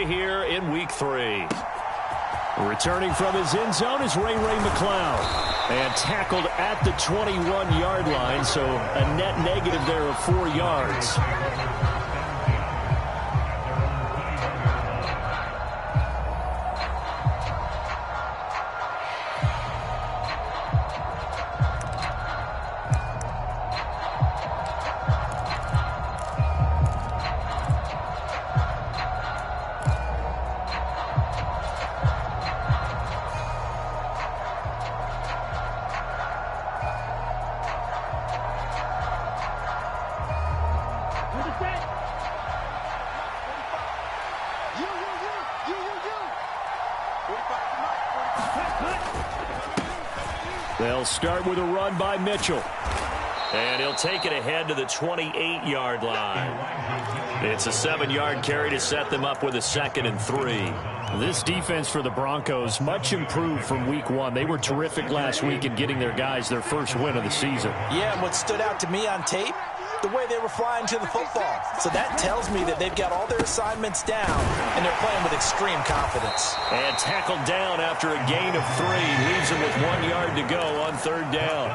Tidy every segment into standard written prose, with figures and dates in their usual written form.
underway here in Week 3. Returning from his end zone is Ray McCloud. And tackled at the 21-yard line, so a net negative there of 4 yards. They'll start with a run by Mitchell. And he'll take it ahead to the 28-yard line. It's a 7-yard carry to set them up with a 2nd and 3. This defense for the Broncos, much improved from Week 1. They were terrific last week in getting their guys their first win of the season. Yeah, and what stood out to me on tape, the way they were flying to the football. So that tells me that they've got all their assignments down, and they're playing with extreme confidence. And tackled down after a gain of 3. Leaves them with 1 yard to go on 3rd down.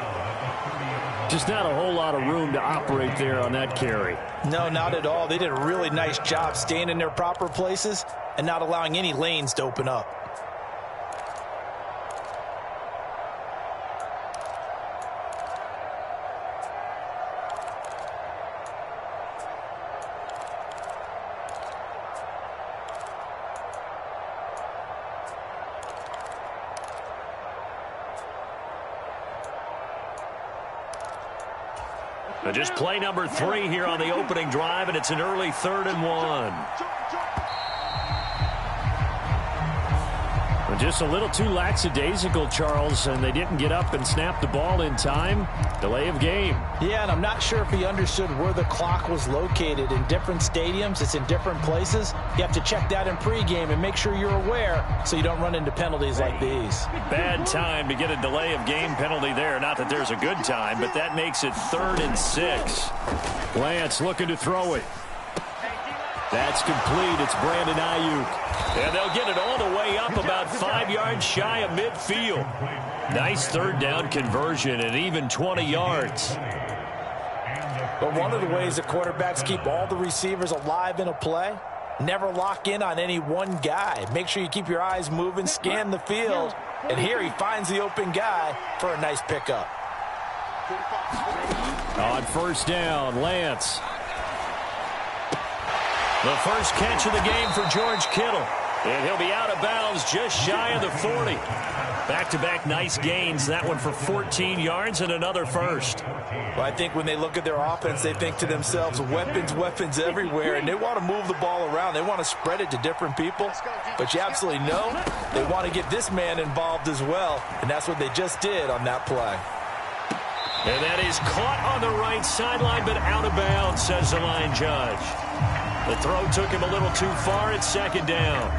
Just not a whole lot of room to operate there on that carry. No, not at all. They did a really nice job staying in their proper places and not allowing any lanes to open up. Just play number 3 here on the opening drive, and it's an early 3rd and 1. Just a little too lackadaisical, Charles, and they didn't get up and snap the ball in time. Delay of game. Yeah, and I'm not sure if he understood where the clock was located. In different stadiums, it's in different places. You have to check that in pregame and make sure you're aware so you don't run into penalties like these. Bad time to get a delay of game penalty there. Not that there's a good time, but that makes it 3rd and 6. Lance looking to throw it. That's complete. It's Brandon Ayuk. And they'll get it all the way up about 5 yards shy of midfield. Nice 3rd down conversion and even 20 yards. But one of the ways that quarterbacks keep all the receivers alive in a play, never lock in on any one guy. Make sure you keep your eyes moving, scan the field. And here he finds the open guy for a nice pickup. On 1st down, Lance. The first catch of the game for George Kittle. And he'll be out of bounds just shy of the 40. Back-to-back nice gains. That one for 14 yards and another first. Well, I think when they look at their offense, they think to themselves, weapons, weapons everywhere. And they want to move the ball around. They want to spread it to different people. But you absolutely know they want to get this man involved as well. And that's what they just did on that play. And that is caught on the right sideline, but out of bounds, says the line judge. The throw took him a little too far. It's 2nd down.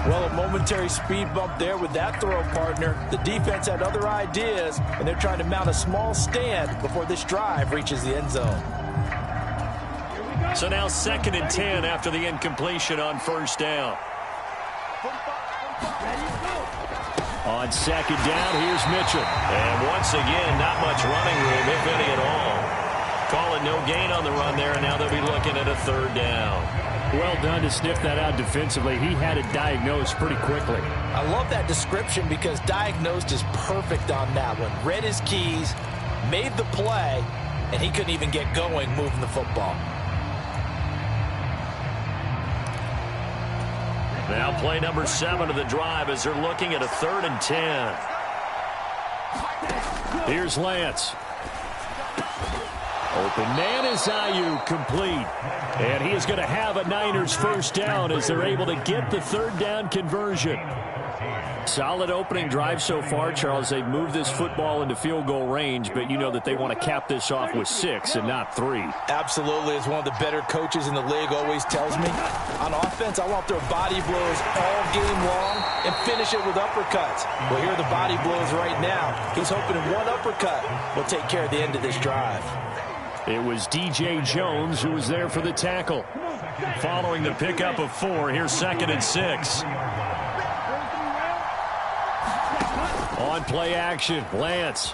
Well, a momentary speed bump there with that throw, partner. The defense had other ideas, and they're trying to mount a small stand before this drive reaches the end zone. So now 2nd and 10 after the incompletion on 1st down. On 2nd down, here's Mitchell. And once again, not much running room, if any at all. Calling no gain on the run there, and now they'll be looking at a 3rd down. Well done to sniff that out defensively. He had it diagnosed pretty quickly. I love that description because diagnosed is perfect on that one. Read his keys, made the play, and he couldn't even get going moving the football. Now play number 7 of the drive as they're looking at a 3rd and 10. Here's Lance. Open man is Ayuk, complete. And he is going to have a Niners 1st down as they're able to get the 3rd down conversion. Solid opening drive so far, Charles. They've moved this football into field goal range, but you know that they want to cap this off with 6 and not 3. Absolutely. As one of the better coaches in the league always tells me, on offense, I want their body blows all game long and finish it with uppercuts. Well, here are the body blows right now. He's hoping one uppercut will take care of the end of this drive. It was DJ Jones who was there for the tackle. Following the pickup of 4, here's 2nd and 6. On play action, Lance.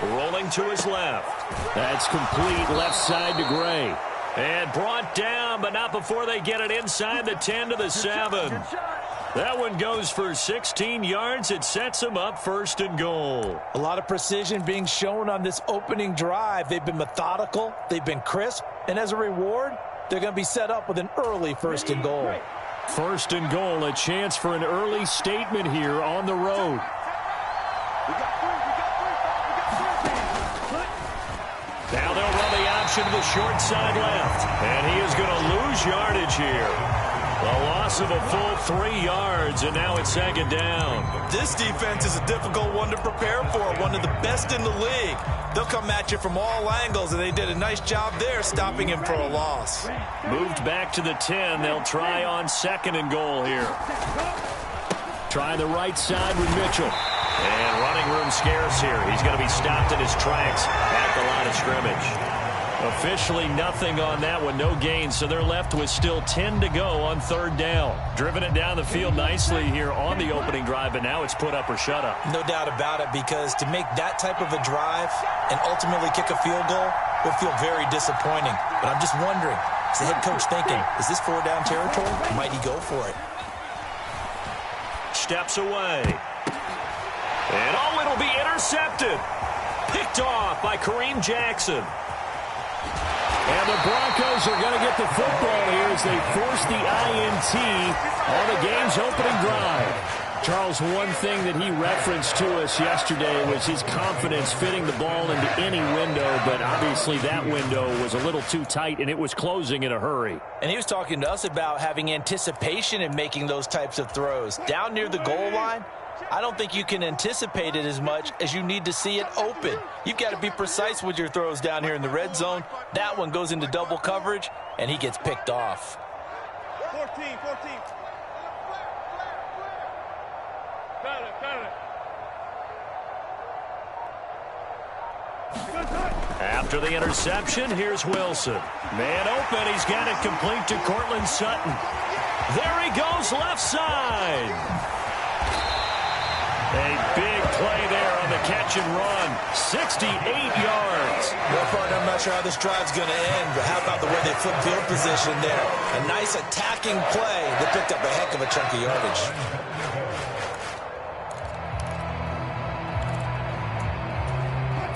Rolling to his left. That's complete left side to Gray. And brought down, but not before they get it inside the 10 to the 7. That one goes for 16 yards. It sets them up 1st and goal. A lot of precision being shown on this opening drive. They've been methodical. They've been crisp. And as a reward, they're going to be set up with an early 1st and goal. 1st and goal, a chance for an early statement here on the road. Now they'll run the option to the short side left. And he is going to lose yardage here. A loss of a full 3 yards, and now it's 2nd down. This defense is a difficult one to prepare for, one of the best in the league. They'll come at you from all angles, and they did a nice job there stopping him for a loss. Moved back to the 10. They'll try on 2nd and goal here. Try the right side with Mitchell. And running room scarce here. He's going to be stopped in his tracks at the line of scrimmage. Officially nothing on that one, no gain, so they're left with still 10 to go on 3rd down. Driven it down the field nicely here on the opening drive, but now it's put up or shut up. No doubt about it, because to make that type of a drive and ultimately kick a field goal would feel very disappointing. But I'm just wondering, is the head coach thinking, is this 4-down territory? Might he go for it? Steps away. And it'll be intercepted. Picked off by Kareem Jackson. And the Broncos are going to get the football here as they force the INT on the game's opening drive. Charles, one thing that he referenced to us yesterday was his confidence fitting the ball into any window, but obviously that window was a little too tight and it was closing in a hurry. And he was talking to us about having anticipation in making those types of throws. Down near the goal line, I don't think you can anticipate it as much as you need to see it open. You've got to be precise with your throws down here in the red zone. That one goes into double coverage, and he gets picked off. 14. After the interception, here's Wilson. Man open, he's got it complete to Cortland Sutton. There he goes, left side. A big play there on the catch and run. 68 yards. Well, partner, I'm not sure how this drive's going to end, but how about the way they flip field position there? A nice attacking play that picked up a heck of a chunk of yardage.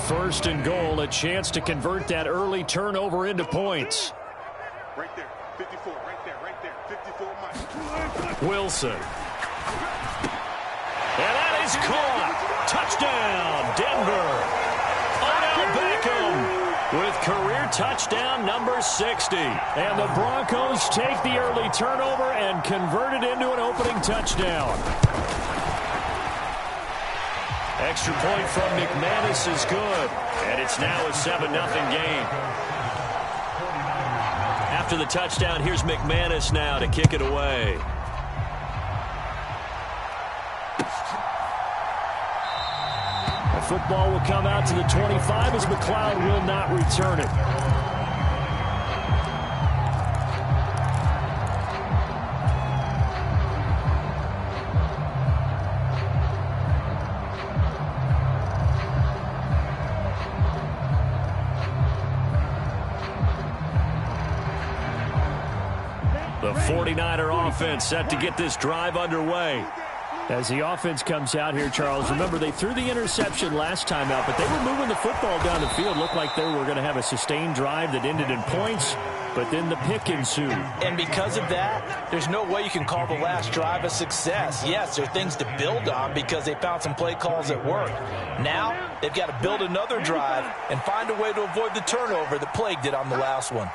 First and goal, a chance to convert that early turnover into points. Right there, 54, right there, 54 miles. Wilson. And that is caught. Touchdown, Denver. Odell Beckham with career touchdown number 60. And the Broncos take the early turnover and convert it into an opening touchdown. Extra point from McManus is good. And it's now a 7-0 game. After the touchdown, here's McManus now to kick it away. Football will come out to the 25 as McLeod will not return it. The 49er offense set to get this drive underway. As the offense comes out here, Charles, remember they threw the interception last time out, but they were moving the football down the field. Looked like they were going to have a sustained drive that ended in points, but then the pick ensued. And because of that, there's no way you can call the last drive a success. Yes, there are things to build on because they found some play calls that work. Now, they've got to build another drive and find a way to avoid the turnover that plagued it on the last one.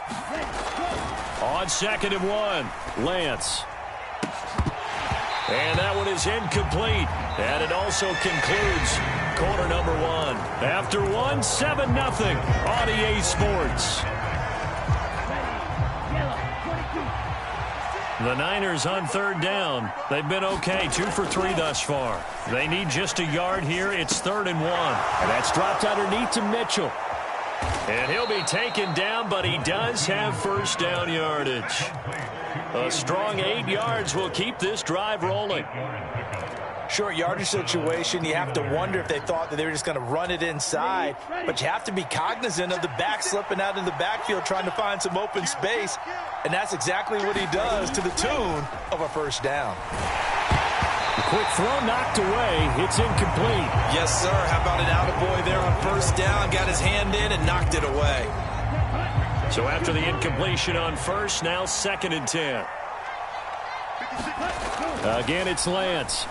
On 2nd and 1, Lance. And that one is incomplete. And it also concludes quarter number 1. After 7-0 on EA Sports. The Niners on 3rd down. They've been okay, 2 for 3 thus far. They need just a yard here. It's 3rd and 1. And that's dropped underneath to Mitchell. And he'll be taken down, but he does have first down yardage. A strong 8 yards will keep this drive rolling. Short yardage situation, you have to wonder if they thought that they were just going to run it inside. But you have to be cognizant of the back slipping out in the backfield trying to find some open space. And that's exactly what he does to the tune of a first down. Quick throw knocked away. It's incomplete. Yes, sir. How about an attaboy there on first down? Got his hand in and knocked it away. So after the incompletion on first, now 2nd and 10. Again, it's Lance.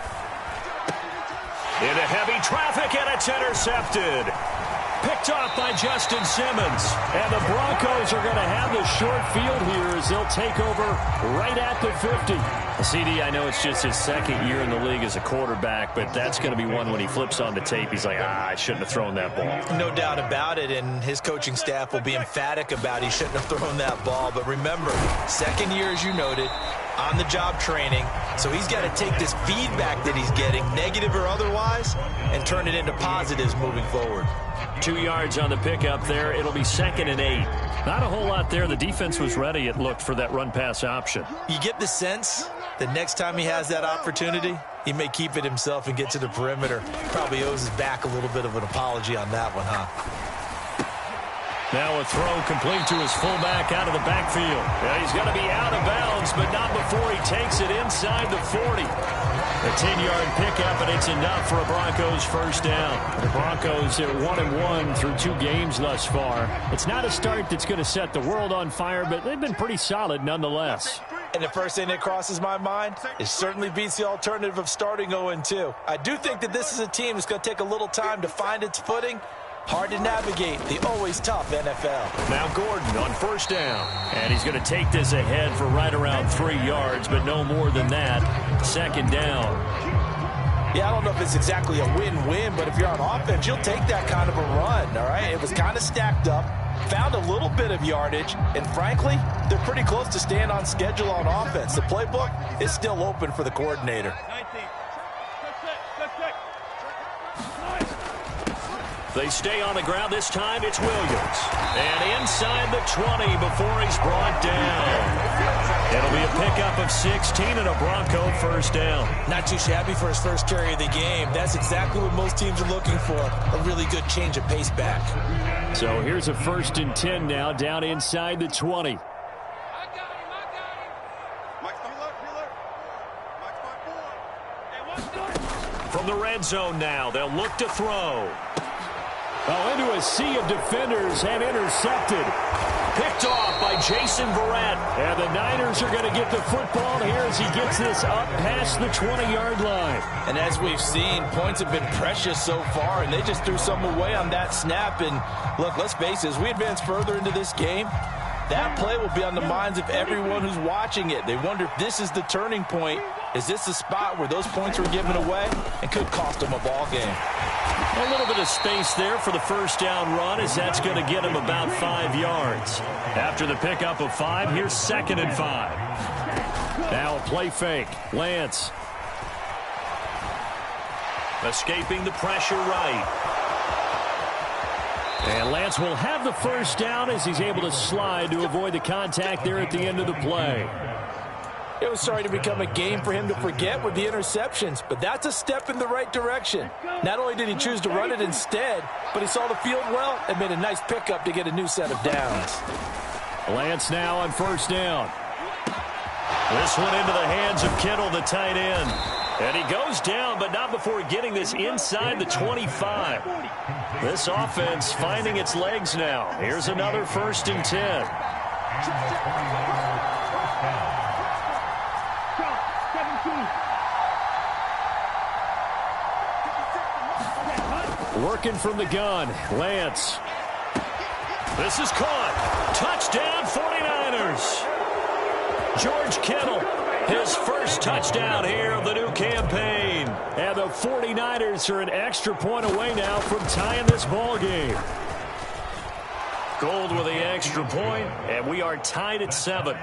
Into heavy traffic, and it's intercepted. Picked off by Justin Simmons. And the Broncos are going to have the short field here as they'll take over right at the 50. CD, I know it's just his 2nd year in the league as a quarterback, but that's going to be one when he flips on the tape, he's like, I shouldn't have thrown that ball. No doubt about it, and his coaching staff will be emphatic about he shouldn't have thrown that ball. But remember, 2nd year, as you noted, on-the-job training, so he's got to take this feedback that he's getting, negative or otherwise, and turn it into positives moving forward. 2 yards on the pickup there. It'll be 2nd and 8. Not a whole lot there. The defense was ready, it looked, for that run-pass option. You get the sense that next time he has that opportunity, he may keep it himself and get to the perimeter. Probably owes his back a little bit of an apology on that one, huh? Now a throw complete to his fullback out of the backfield. Yeah, he's going to be out of bounds, but not before he takes it inside the 40. A 10-yard pickup, and it's enough for a Broncos first down. The Broncos are 1-1 through 2 games thus far. It's not a start that's going to set the world on fire, but they've been pretty solid nonetheless. And the first thing that crosses my mind is certainly beats the alternative of starting 0-2. I do think that this is a team that's going to take a little time to find its footing. Hard to navigate the always tough NFL. Now Gordon on first down. And he's going to take this ahead for right around 3 yards, but no more than that. 2nd down. Yeah, I don't know if it's exactly a win-win, but if you're on offense, you'll take that kind of a run, all right? It was kind of stacked up, found a little bit of yardage, and frankly, they're pretty close to staying on schedule on offense. The playbook is still open for the coordinator. They stay on the ground. This time it's Williams. And inside the 20 before he's brought down. It'll be a pickup of 16 and a Bronco first down. Not too shabby for his first carry of the game. That's exactly what most teams are looking for. A really good change of pace back. So here's a 1st and 10 now, down inside the 20. From the red zone now, they'll look to throw. Oh, into a sea of defenders and intercepted. Picked off by Jason Verrett. And the Niners are going to get the football here as he gets this up past the 20-yard line. And as we've seen, points have been precious so far, and they just threw some away on that snap. And look, let's face it, as we advance further into this game, that play will be on the minds of everyone who's watching it. They wonder if this is the turning point. Is this the spot where those points were given away and could cost them a ball game? A little bit of space there for the first down run, as that's going to get him about 5 yards. After the pickup of 5, here's 2nd and 5. Now a play fake. Lance. Escaping the pressure right. And Lance will have the first down as he's able to slide to avoid the contact there at the end of the play. It was starting to become a game for him to forget with the interceptions, but that's a step in the right direction. Not only did he choose to run it instead, but he saw the field well and made a nice pickup to get a new set of downs. Lance now on first down. This one into the hands of Kittle, the tight end. And he goes down, but not before getting this inside the 25. This offense finding its legs now. Here's another 1st and 10. Working from the gun, Lance. This is caught. Touchdown 49ers. George Kittle, his first touchdown here of the new campaign. And the 49ers are an extra point away now from tying this ball game. Gold with the extra point, and we are tied at 7.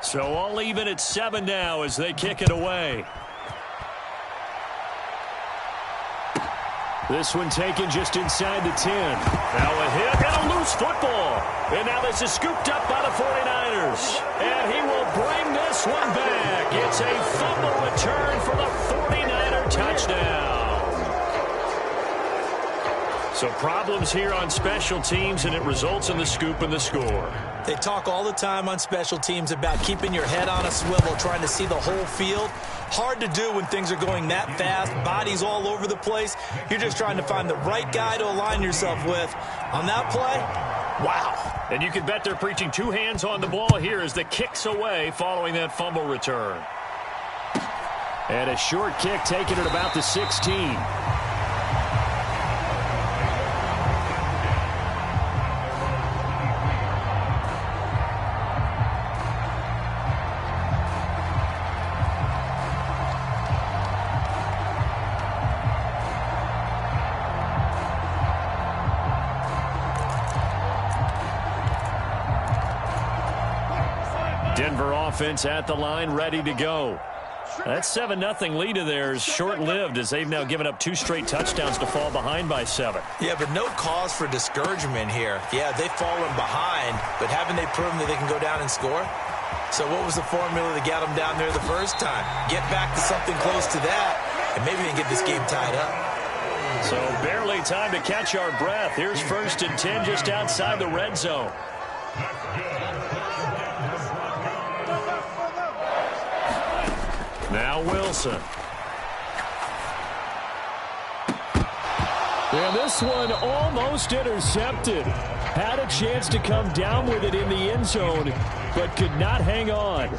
So all even at 7 now as they kick it away. This one taken just inside the 10. Now a hit and a loose football. And now this is scooped up by the 49ers. And he will bring this one back. It's a fumble return for the 49er touchdown. So problems here on special teams, and it results in the scoop and the score. They talk all the time on special teams about keeping your head on a swivel, trying to see the whole field. Hard to do when things are going that fast, bodies all over the place. You're just trying to find the right guy to align yourself with. On that play, wow. And you can bet they're preaching 2 hands on the ball here as the kick's away following that fumble return. And a short kick taken at about the 16. Denver offense at the line, ready to go. That 7-0 lead of theirs short-lived as they've now given up 2 straight touchdowns to fall behind by 7. Yeah, but no cause for discouragement here. Yeah, they've fallen behind, but haven't they proven that they can go down and score? So what was the formula that got them down there the first time? Get back to something close to that, and maybe they can get this game tied up. So barely time to catch our breath. Here's 1st and 10 just outside the red zone. Now Wilson. And this one almost intercepted. Had a chance to come down with it in the end zone, but could not hang on.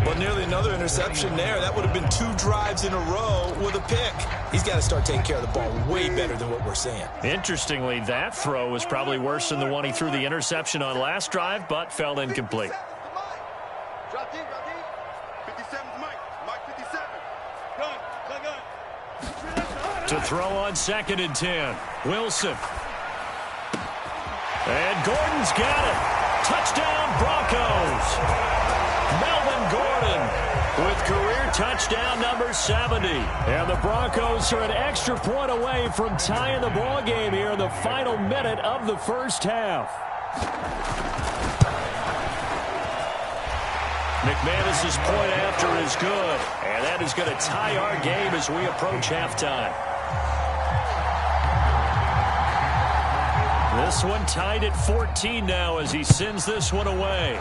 Well, nearly another interception there. That would have been 2 drives in a row with a pick. He's got to start taking care of the ball way better than what we're seeing. Interestingly, that throw was probably worse than the one he threw the interception on last drive, but fell incomplete. Drop deep, drop deep. 57's Mike. Mike 57. Gun. To throw on 2nd and 10. Wilson. And Gordon's got it. Touchdown, Broncos. Melvin Gordon with career touchdown number 70. And the Broncos are an extra point away from tying the ball game here in the final minute of the first half. McManus's point after is good. And that is going to tie our game as we approach halftime. This one tied at 14 now as he sends this one away.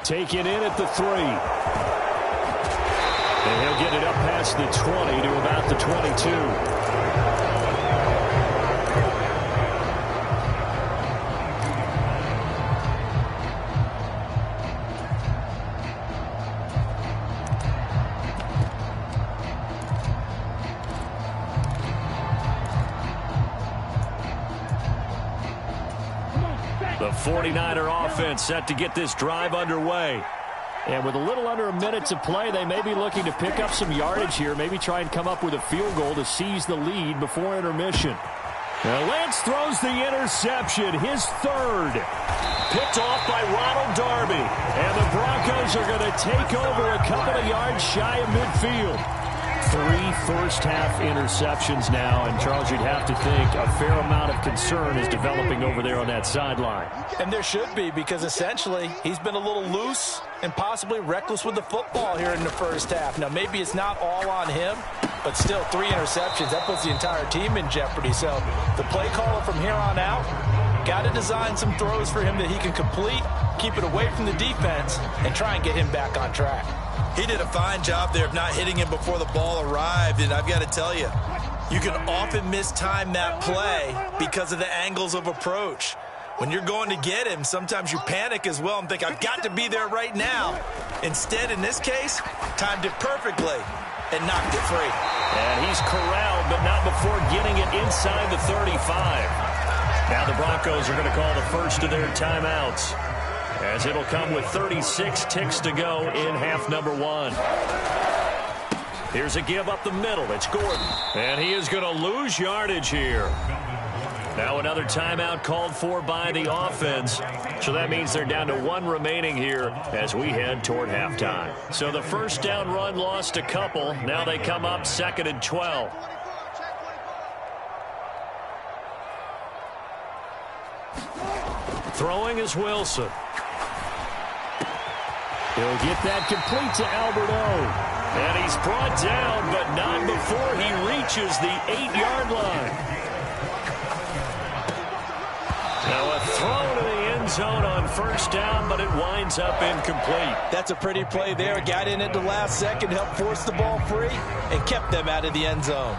Taken in at the 3. And he'll get it up past the 20 to about the 22. The 49er offense set to get this drive underway. And with a little under a minute to play, they may be looking to pick up some yardage here, maybe try and come up with a field goal to seize the lead before intermission. Now Lance throws the interception, his 3rd. Picked off by Ronald Darby. And the Broncos are going to take over a couple of yards shy of midfield. 3 first-half interceptions now, and Charles, you'd have to think a fair amount of concern is developing over there on that sideline. And there should be, because essentially he's been a little loose and possibly reckless with the football here in the first half. Now, maybe it's not all on him, but still 3 interceptions. That puts the entire team in jeopardy. So the play caller from here on out got to design some throws for him that he can complete, keep it away from the defense, and try and get him back on track. He did a fine job there of not hitting him before the ball arrived, and I've got to tell you, you can often mistime that play because of the angles of approach. When you're going to get him, sometimes you panic as well and think, I've got to be there right now. Instead, in this case, timed it perfectly and knocked it free. And he's corralled, but not before getting it inside the 35. Now the Broncos are going to call the first of their timeouts, as it'll come with 36 ticks to go in half number 1. Here's a give up the middle. It's Gordon. And he is going to lose yardage here. Now another timeout called for by the offense. So that means they're down to one remaining here as we head toward halftime. So the first down run lost a couple. Now they come up 2nd and 12. Throwing is Wilson. He'll get that complete to Albert O. And he's brought down, but not before he reaches the 8-yard line. Now a throw to the end zone on first down, but it winds up incomplete. That's a pretty play there. Got in at the last second, helped force the ball free, and kept them out of the end zone.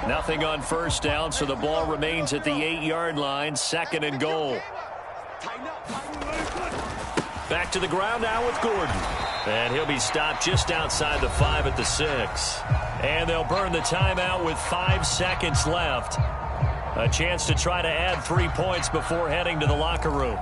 Nothing on first down, so the ball remains at the 8-yard line, 2nd and goal. Back to the ground now with Gordon. And he'll be stopped just outside the 5 at the 6. And they'll burn the timeout with 5 seconds left. A chance to try to add 3 points before heading to the locker room.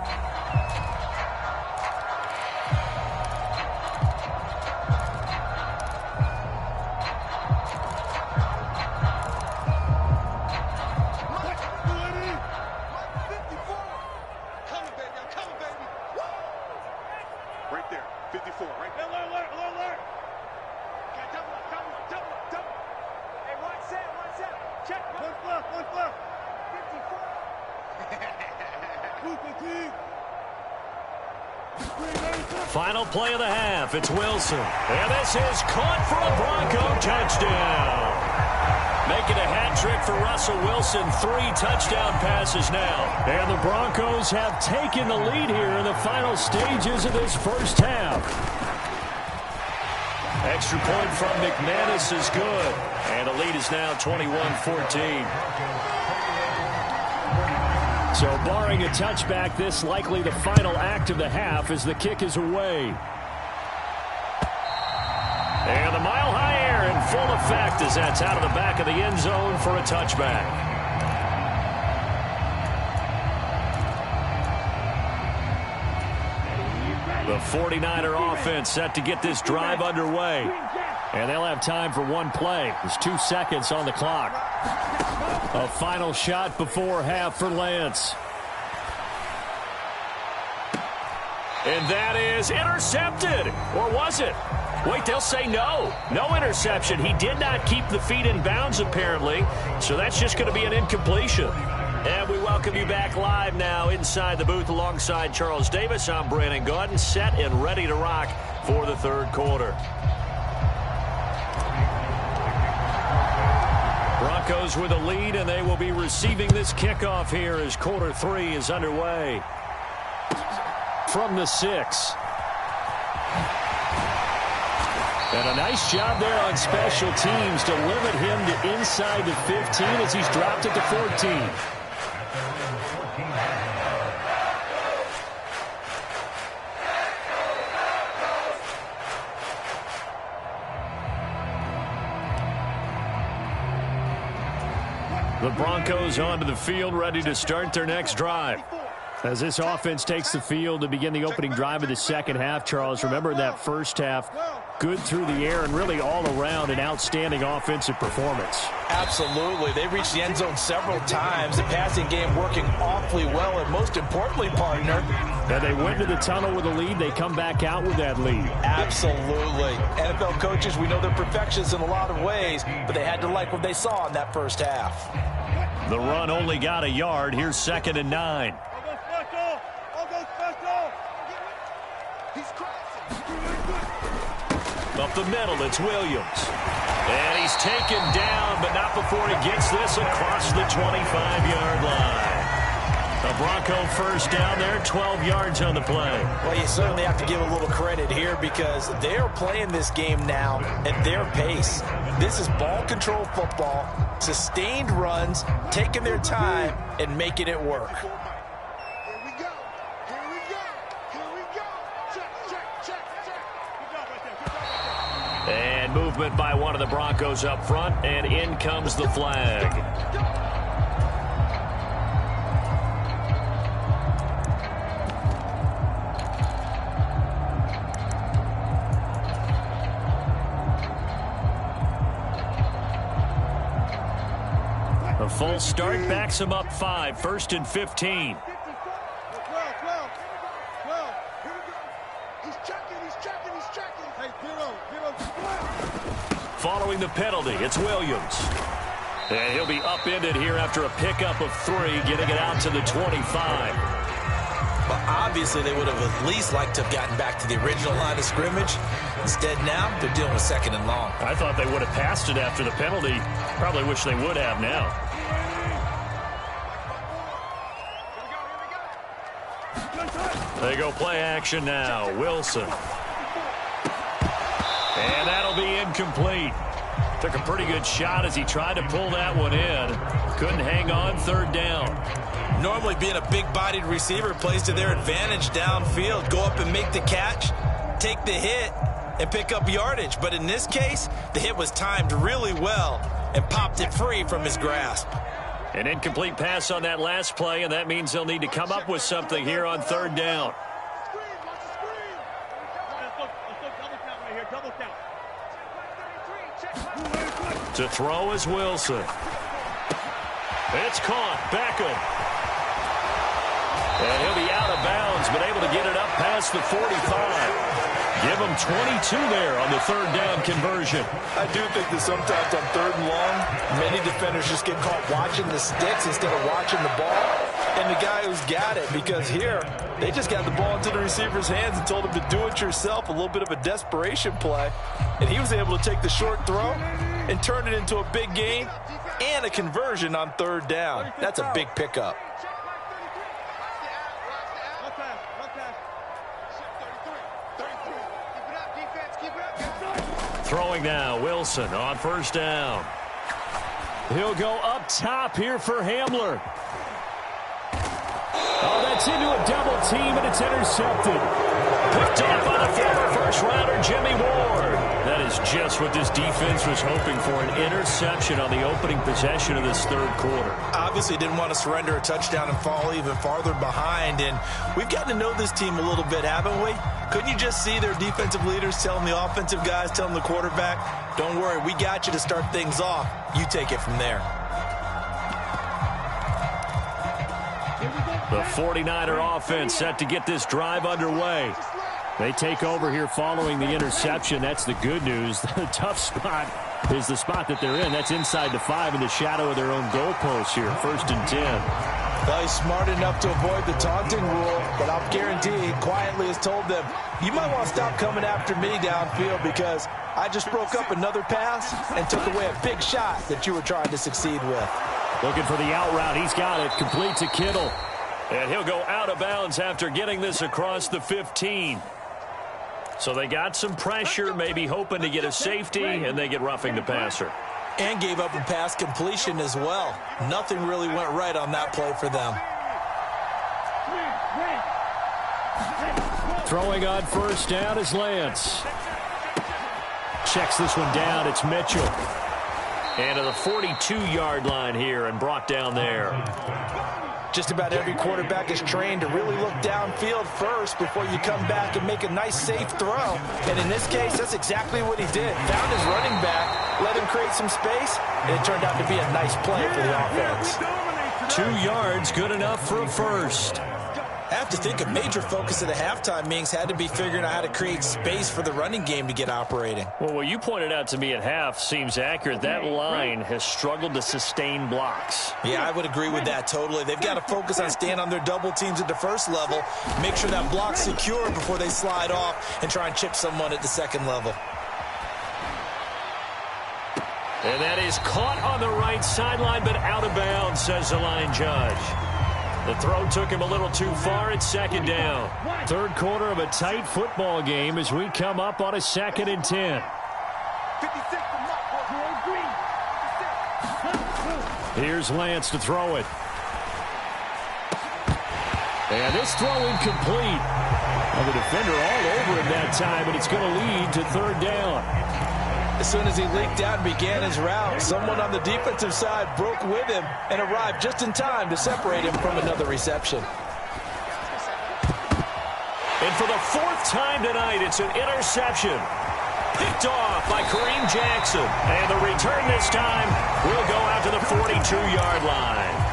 Final play of the half. It's Wilson. And this is caught for a Bronco touchdown. Making a hat trick for Russell Wilson. 3 touchdown passes now. And the Broncos have taken the lead here in the final stages of this first half. Extra point from McManus is good. And the lead is now 21-14. So barring a touchback, this likely the final act of the half as the kick is away. And the mile-high air in full effect as that's out of the back of the end zone for a touchback. The 49er offense set to get this drive underway. And they'll have time for one play. There's 2 seconds on the clock. A final shot before half for Lance. And that is intercepted. Or was it? Wait, they'll say no. No interception. He did not keep the feet in bounds, apparently. So that's just going to be an incompletion. And we welcome you back live now inside the booth alongside Charles Davis. I'm Brandon Gaudin, set and ready to rock for the third quarter. Broncos with a lead, and they will be receiving this kickoff here as quarter 3 is underway. From the 6. And a nice job there on special teams to limit him to inside the 15 as he's dropped it to 14. The Broncos onto the field, ready to start their next drive. As this offense takes the field to begin the opening drive of the second half, Charles, remember that first half, good through the air and really all around an outstanding offensive performance. Absolutely. They reached the end zone several times. The passing game working awfully well, and most importantly, partner, and they went to the tunnel with a lead. They come back out with that lead. Absolutely. NFL coaches, we know they're perfectionists in a lot of ways, but they had to like what they saw in that first half. The run only got a yard. Here's 2nd and 9. Up the middle, it's Williams. And he's taken down, but not before he gets this across the 25-yard line. A Bronco first down there, 12 yards on the play. Well, you certainly have to give a little credit here because they're playing this game now at their pace. This is ball control football, sustained runs, taking their time, and making it work. And movement by one of the Broncos up front, and in comes the flag. false start backs him up 5, 1st and 15. 12. He's checking. Hey, zero. Following the penalty, it's Williams. And he'll be upended here after a pickup of 3, getting it out to the 25. But obviously they would have at least liked to have gotten back to the original line of scrimmage. Instead now, they're dealing with 2nd and long. I thought they would have passed it after the penalty. Probably wish they would have now. They go play action now. Wilson. And that'll be incomplete. Took a pretty good shot as he tried to pull that one in. Couldn't hang on, 3rd down. Normally being a big-bodied receiver plays to their advantage downfield. Go up and make the catch, take the hit, and pick up yardage. But in this case, the hit was timed really well and popped it free from his grasp. An incomplete pass on that last play, and that means they'll need to come up with something here on 3rd down. To throw is Wilson. It's caught. Beckham. And he'll be out of bounds, but able to get it up past the 45. Give him 22 there on the 3rd down conversion. I do think that sometimes on 3rd and long, many defenders just get caught watching the sticks instead of watching the ball. And the guy who's got it, because here, they just got the ball into the receiver's hands and told him to do it yourself, a little bit of a desperation play. And he was able to take the short throw and turn it into a big gain and a conversion on 3rd down. That's a big pickup. Throwing now, Wilson on 1st down. He'll go up top here for Hamler. Oh, that's into a double team, and it's intercepted. Picked off by the former first-rounder, Jimmy Ward. That is just what this defense was hoping for, an interception on the opening possession of this 3rd quarter. Obviously didn't want to surrender a touchdown and fall even farther behind, and we've gotten to know this team a little bit, haven't we? Couldn't you just see their defensive leaders telling the offensive guys, telling the quarterback, don't worry, we got you to start things off. You take it from there. The 49er offense set to get this drive underway. They take over here following the interception. That's the good news. The tough spot is the spot that they're in. That's inside the 5 in the shadow of their own goalpost here. 1st and 10. Well, he's smart enough to avoid the taunting rule, but I'll guarantee he quietly has told them, you might want to stop coming after me downfield because I just broke up another pass and took away a big shot that you were trying to succeed with. Looking for the out route. He's got it. Complete to Kittle. And he'll go out of bounds after getting this across the 15. So they got some pressure, maybe hoping to get a safety, and they get roughing the passer. And gave up a pass completion as well. Nothing really went right on that play for them. Throwing on 1st down is Lance. Checks this one down. It's Mitchell. And to the 42-yard line here and brought down there. Just about every quarterback is trained to really look downfield first before you come back and make a nice, safe throw. And in this case, that's exactly what he did. Found his running back, let him create some space, and it turned out to be a nice play for the offense. 2 yards, good enough for a first. I have to think a major focus of the halftime meetings had to be figuring out how to create space for the running game to get operating. Well, what you pointed out to me at half seems accurate. That line has struggled to sustain blocks. Yeah, I would agree with that totally. They've got to focus on staying on their double teams at the first level, make sure that block's secure before they slide off and try and chip someone at the second level. And that is caught on the right sideline, but out of bounds, says the line judge. The throw took him a little too far. It's 2nd down. 3rd quarter of a tight football game as we come up on a 2nd and 10. Here's Lance to throw it. And this throw incomplete. And the defender all over him that time, but it's going to lead to 3rd down. As soon as he leaked out and began his route, someone on the defensive side broke with him and arrived just in time to separate him from another reception. And for the 4th time tonight, it's an interception. Picked off by Kareem Jackson. And the return this time will go out to the 42-yard line.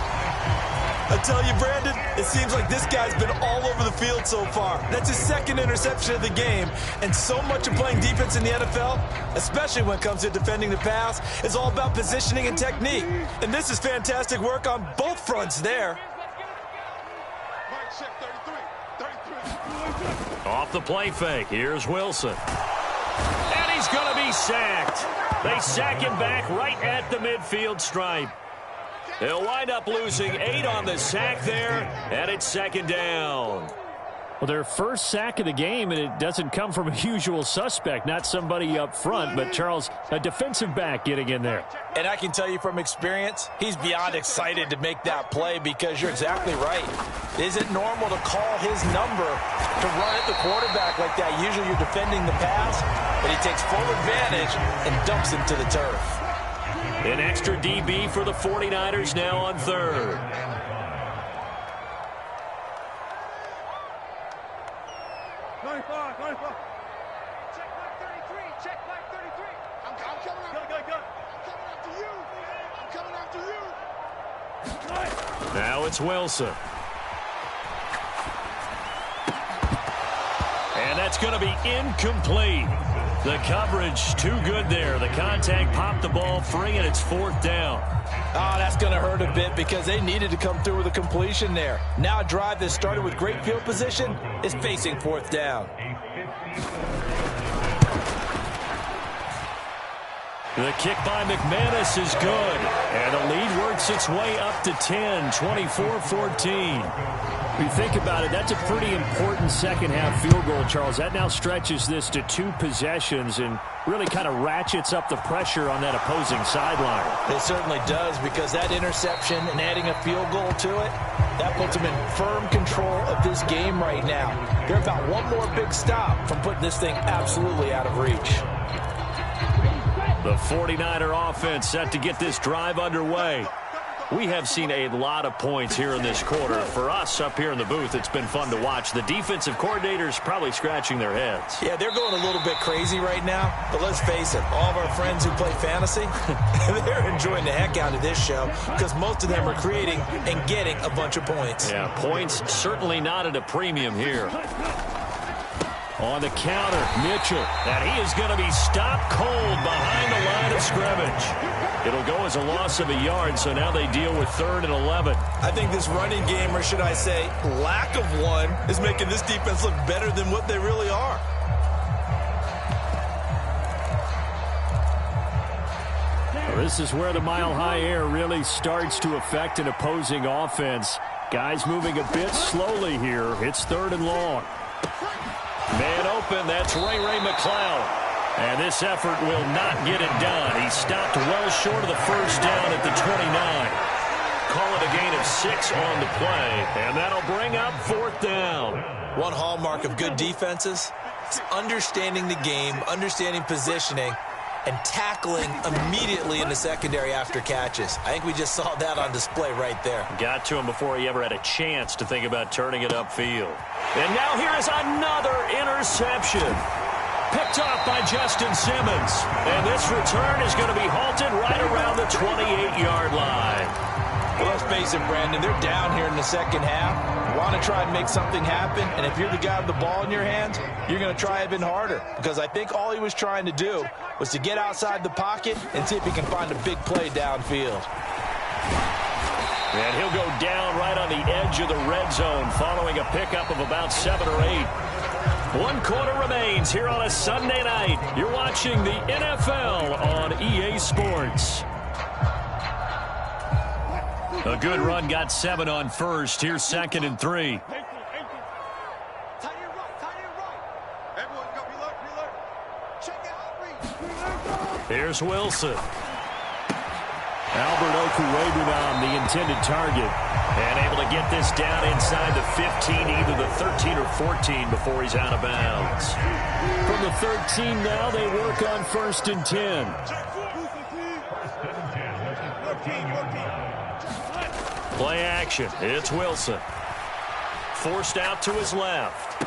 I tell you, Brandon, it seems like this guy's been all over the field so far. That's his second interception of the game. And so much of playing defense in the NFL, especially when it comes to defending the pass, is all about positioning and technique. And this is fantastic work on both fronts there. Off the play fake, here's Wilson. And he's going to be sacked. They sack him back right at the midfield stripe. They'll wind up losing 8 on the sack there, and it's second down. Well, their first sack of the game, and it doesn't come from a usual suspect, not somebody up front, but Charles, a defensive back getting in there. And I can tell you from experience, he's beyond excited to make that play because you're exactly right. Is it normal to call his number to run at the quarterback like that? Usually you're defending the pass, but he takes full advantage and dumps him to the turf. An extra DB for the 49ers now on third. Check back 33. Check back 33. I'm coming after you. I'm coming after you. Now it's Wilson. And that's going to be incomplete. The coverage too good there. The contact popped the ball free, and it's fourth down. Oh, that's going to hurt a bit because they needed to come through with a completion there. Now a drive that started with great field position is facing fourth down. The kick by McManus is good. And the lead works its way up to 10, 24-14. If you think about it, that's a pretty important second-half field goal, Charles. That now stretches this to 2 possessions and really kind of ratchets up the pressure on that opposing sideline. It certainly does because that interception and adding a field goal to it, that puts them in firm control of this game right now. They're about one more big stop from putting this thing absolutely out of reach. The 49er offense set to get this drive underway. We have seen a lot of points here in this quarter. For us up here in the booth, it's been fun to watch. The defensive coordinators probably scratching their heads. Yeah, they're going a little bit crazy right now. But let's face it, all of our friends who play fantasy, they're enjoying the heck out of this show because most of them are creating and getting a bunch of points. Yeah, points certainly not at a premium here. On the counter, Mitchell. And he is going to be stopped cold behind the line of scrimmage. It'll go as a loss of a yard, so now they deal with 3rd and 11. I think this running game, or should I say lack of one, is making this defense look better than what they really are. Well, this is where the mile-high air really starts to affect an opposing offense. Guys moving a bit slowly here. It's 3rd and long. Man open, that's Ray McCloud. And this effort will not get it done. He stopped well short of the first down at the 29. Call it a gain of 6 on the play. And that'll bring up 4th down. One hallmark of good defenses is understanding the game, understanding positioning, and tackling immediately in the secondary after catches. I think we just saw that on display right there. Got to him before he ever had a chance to think about turning it upfield. And now here is another interception. Picked off by Justin Simmons. And this return is going to be halted right around the 28-yard line. Well, let's face it, Brandon, they're down here in the second half. You want to try and make something happen, and if you're the guy with the ball in your hands, you're going to try even harder. Because I think all he was trying to do was to get outside the pocket and see if he can find a big play downfield. And he'll go down right on the edge of the red zone following a pickup of about 7 or 8. 1 quarter remains here on a Sunday night. You're watching the NFL on EA Sports. A good run got 7 on first. Here's 2nd and 3. Here's Wilson. Albert Okwuegbunam, the intended target. And able to get this down inside the 15, either the 13 or 14 before he's out of bounds. From the 13 now, they work on 1st and 10. Play action. It's Wilson. Forced out to his left.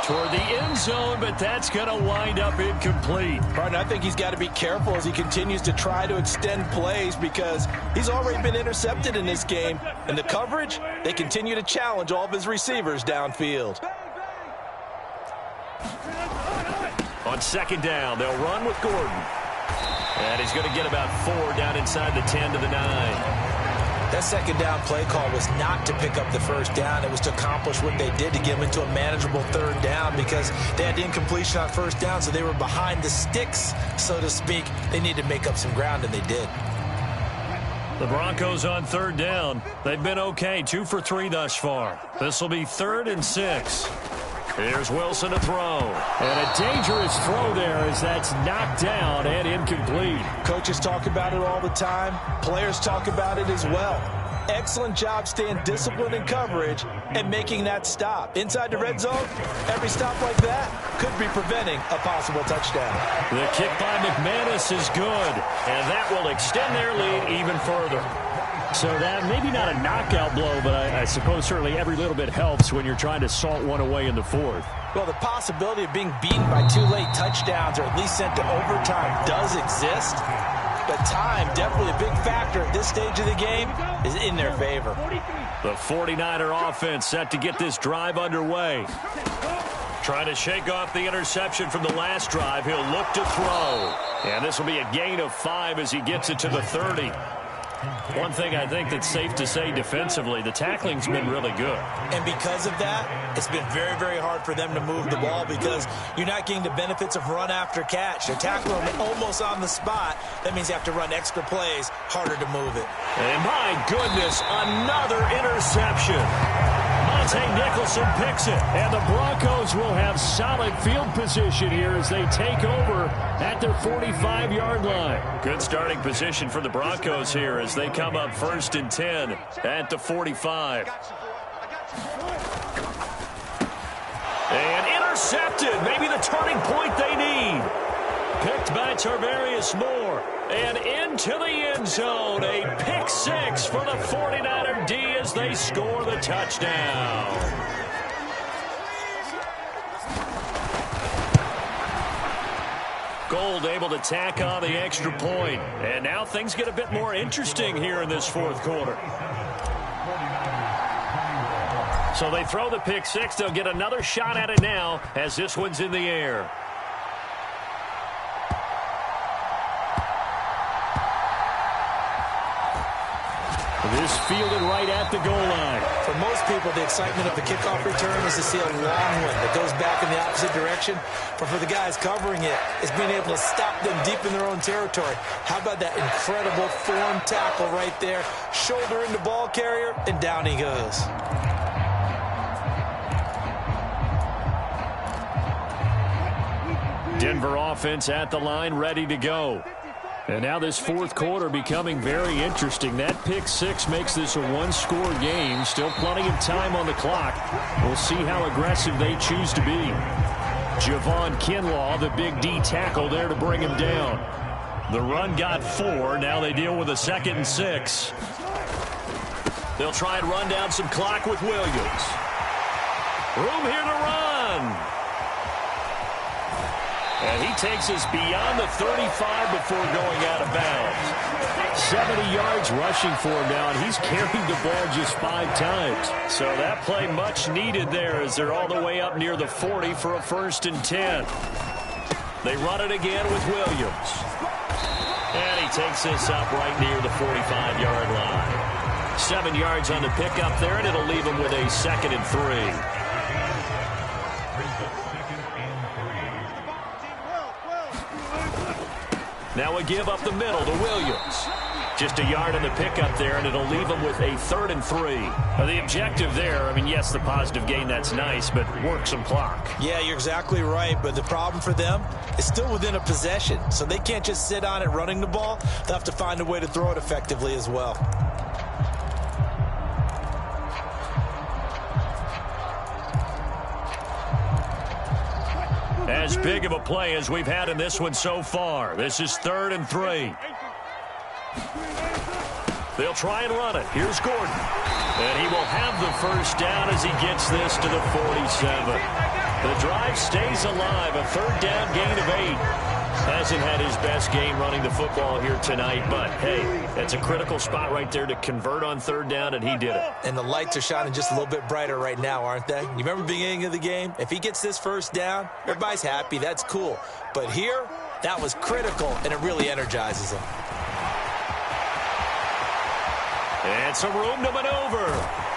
toward the end zone, but that's going to wind up incomplete. Martin, I think he's got to be careful as he continues to try to extend plays because he's already been intercepted in this game. And the coverage, they continue to challenge all of his receivers downfield. On second down, they'll run with Gordon. And he's going to get about 4 down inside the 10 to the 9. That second down play call was not to pick up the first down. It was to accomplish what they did to get them into a manageable third down because they had incompletion on first down, so they were behind the sticks, so to speak. They needed to make up some ground, and they did. The Broncos on third down. They've been okay, 2 for 3 thus far. This will be 3rd and 6. Here's Wilson to throw. And a dangerous throw there as that's knocked down and incomplete. Coaches talk about it all the time. Players talk about it as well. Excellent job staying disciplined in coverage and making that stop. Inside the red zone, every stop like that could be preventing a possible touchdown. The kick by McManus is good, and that will extend their lead even further. So that maybe not a knockout blow, but I suppose certainly every little bit helps when you're trying to salt one away in the 4th. Well, the possibility of being beaten by 2 late touchdowns or at least sent to overtime does exist. But time, definitely a big factor at this stage of the game, is in their favor. The 49er offense set to get this drive underway. Trying to shake off the interception from the last drive. He'll look to throw. And this will be a gain of 5 as he gets it to the 30. One thing I think that's safe to say defensively, the tackling's been really good. And because of that, it's been very, very hard for them to move the ball because you're not getting the benefits of run after catch. They're tackling them almost on the spot. That means you have to run extra plays, harder to move it. And my goodness, another interception. Monte Nicholson picks it, and the Broncos will have solid field position here as they take over at their 45-yard line. Good starting position for the Broncos here as they come up 1st and 10 at the 45. And intercepted, maybe the turning point they need. Picked by Tarvarius Moore. And into the end zone, a pick 6 for the 49er D as they score the touchdown. Gold able to tack on the extra point. And now things get a bit more interesting here in this 4th quarter. So they throw the pick 6. They'll get another shot at it now as this one's in the air. This fielded right at the goal line. For most people, the excitement of the kickoff return is to see a long one that goes back in the opposite direction. But for the guys covering it, it's being able to stop them deep in their own territory. How about that incredible form tackle right there? Shoulder into ball carrier, and down he goes. Denver offense at the line, ready to go. And now this 4th quarter becoming very interesting. That pick 6 makes this a 1-score game. Still plenty of time on the clock. We'll see how aggressive they choose to be. Javon Kinlaw, the big D tackle there to bring him down. The run got 4. Now they deal with a 2nd and 6. They'll try and run down some clock with Williams. Room here to run. And he takes us beyond the 35 before going out of bounds. 70 yards rushing for him now, and he's carried the ball just 5 times. So that play much needed there as they're all the way up near the 40 for a 1st and 10. They run it again with Williams. And he takes this up right near the 45-yard line. 7 yards on the pickup there, and it'll leave him with a 2nd and 3. Now a give up the middle to Williams. Just a yard on the pickup there, and it'll leave them with a 3rd and 3. The objective there, I mean, yes, the positive gain, that's nice, but work some clock. Yeah, you're exactly right, but the problem for them is still within a possession, so they can't just sit on it running the ball. They'll have to find a way to throw it effectively as well. As big of a play as we've had in this one so far. This is 3rd and 3. They'll try and run it. Here's Gordon. And he will have the first down as he gets this to the 47. The drive stays alive. A third down gain of 8. Hasn't had his best game running the football here tonight, but, hey, that's a critical spot right there to convert on third down, and he did it. And the lights are shining just a little bit brighter right now, aren't they? You remember the beginning of the game? If he gets this first down, everybody's happy. That's cool. But here, that was critical, and it really energizes him. And some room to maneuver.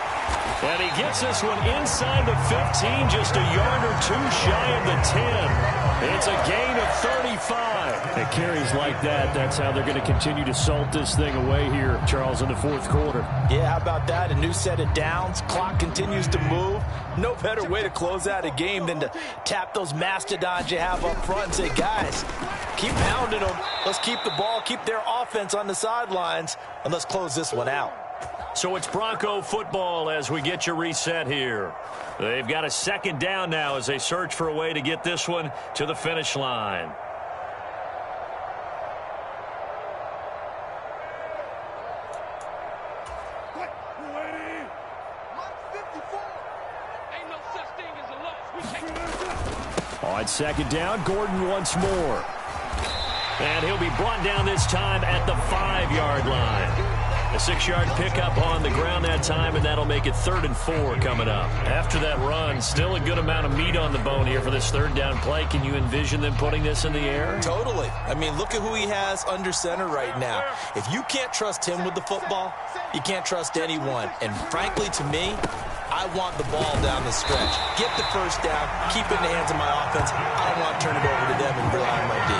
And he gets this one inside the 15, just a yard or two shy of the 10. It's a gain of 35. And carries like that, that's how they're going to continue to salt this thing away here, Charles, in the fourth quarter. Yeah, how about that? A new set of downs. Clock continues to move. No better way to close out a game than to tap those mastodons you have up front and say, guys, keep pounding them. Let's keep the ball, keep their offense on the sidelines, and let's close this one out. So it's Bronco football as we get you reset here. They've got a second down now as they search for a way to get this one to the finish line. On second down, Gordon once more. And he'll be brought down this time at the 5-yard line. A 6-yard pickup on the ground that time, and that'll make it 3rd and 4 coming up. After that run, still a good amount of meat on the bone here for this third down play. Can you envision them putting this in the air? Totally. I mean, look at who he has under center right now. If you can't trust him with the football, you can't trust anyone. And frankly, to me, I want the ball down the stretch. Get the first down, keep it in the hands of my offense. I don't want to turn it over to them and rely on my D.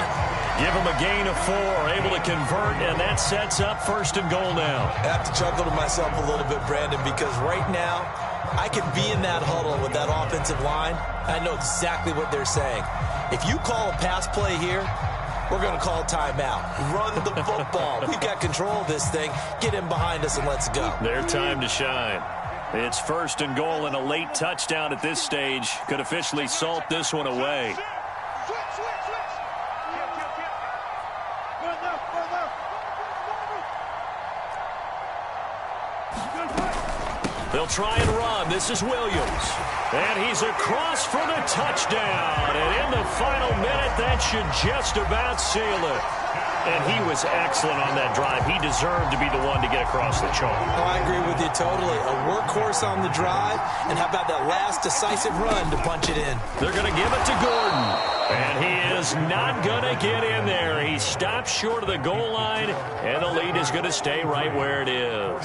Give him a gain of 4, able to convert, and that sets up 1st and goal now. I have to chuckle to myself a little bit, Brandon, because right now I could be in that huddle with that offensive line. I know exactly what they're saying. If you call a pass play here, we're going to call timeout. Run the football. We've got control of this thing. Get him behind us and let's go. Their time to shine. It's 1st and goal, and a late touchdown at this stage could officially salt this one away. They'll try and run. This is Williams. And he's across for the touchdown. And in the final minute, that should just about seal it. And he was excellent on that drive. He deserved to be the one to get across the chalk. Oh, I agree with you totally. A workhorse on the drive. And how about that last decisive run to punch it in? They're going to give it to Gordon. And he is not going to get in there. He stops short of the goal line. And the lead is going to stay right where it is.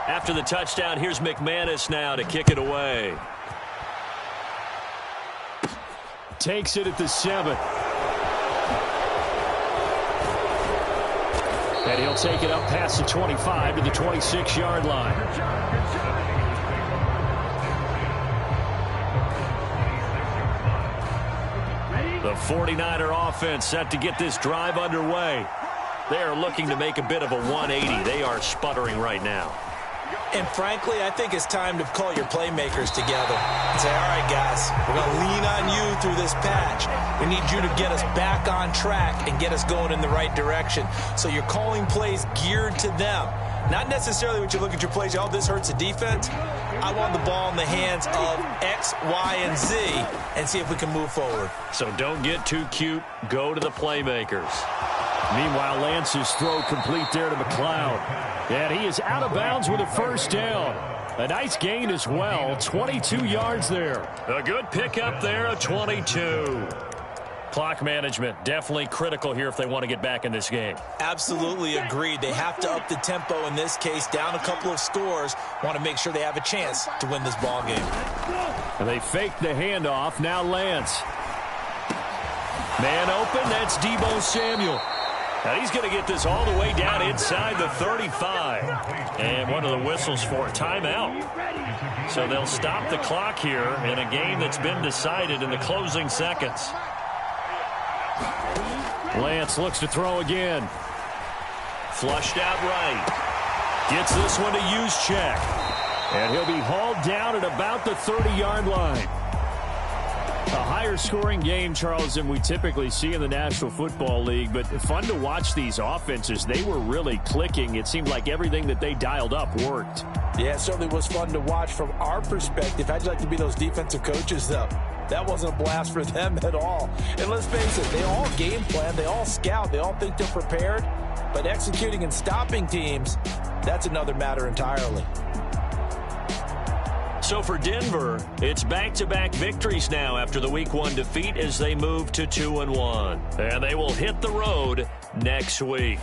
After the touchdown, here's McManus now to kick it away. Takes it at the 7. And he'll take it up past the 25 to the 26-yard line. The 49er offense set to get this drive underway. They are looking to make a bit of a 180. They are sputtering right now. And frankly, I think it's time to call your playmakers together and say, all right, guys, we're going to lean on you through this patch. We need you to get us back on track and get us going in the right direction. So you're calling plays geared to them. Not necessarily when you look at your plays, oh, this hurts the defense. I want the ball in the hands of X, Y, and Z and see if we can move forward. So don't get too cute. Go to the playmakers. Meanwhile, Lance's throw complete there to McLeod. And he is out of bounds with a first down. A nice gain as well. 22 yards there. A good pickup there, a 22. Clock management definitely critical here if they want to get back in this game. Absolutely agreed. They have to up the tempo in this case. Down a couple of scores. Want to make sure they have a chance to win this ball game. And they fake the handoff. Now Lance. Man open. That's Deebo Samuel. Now he's going to get this all the way down inside the 35. And one of the whistles for timeout. So they'll stop the clock here in a game that's been decided in the closing seconds. Lance looks to throw again. Flushed out right. Gets this one to Juszczyk. And he'll be hauled down at about the 30-yard line. A higher scoring game, Charles, than we typically see in the National Football League, but fun to watch these offenses. They were really clicking. It seemed like everything that they dialed up worked. Yeah, it certainly was fun to watch from our perspective. How'd you like to be those defensive coaches, though? That wasn't a blast for them at all. And let's face it, they all game plan, they all scout, they all think they're prepared, but executing and stopping teams, that's another matter entirely. So for Denver, it's back-to-back victories now after the Week 1 defeat as they move to 2-1. And they will hit the road next week.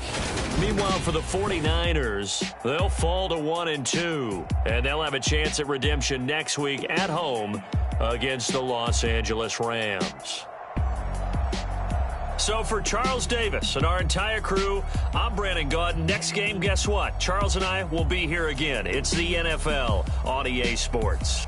Meanwhile, for the 49ers, they'll fall to 1-2. And they'll have a chance at redemption next week at home against the Los Angeles Rams. So for Charles Davis and our entire crew, I'm Brandon Gaudin. Next game, guess what? Charles and I will be here again. It's the NFL on EA Sports.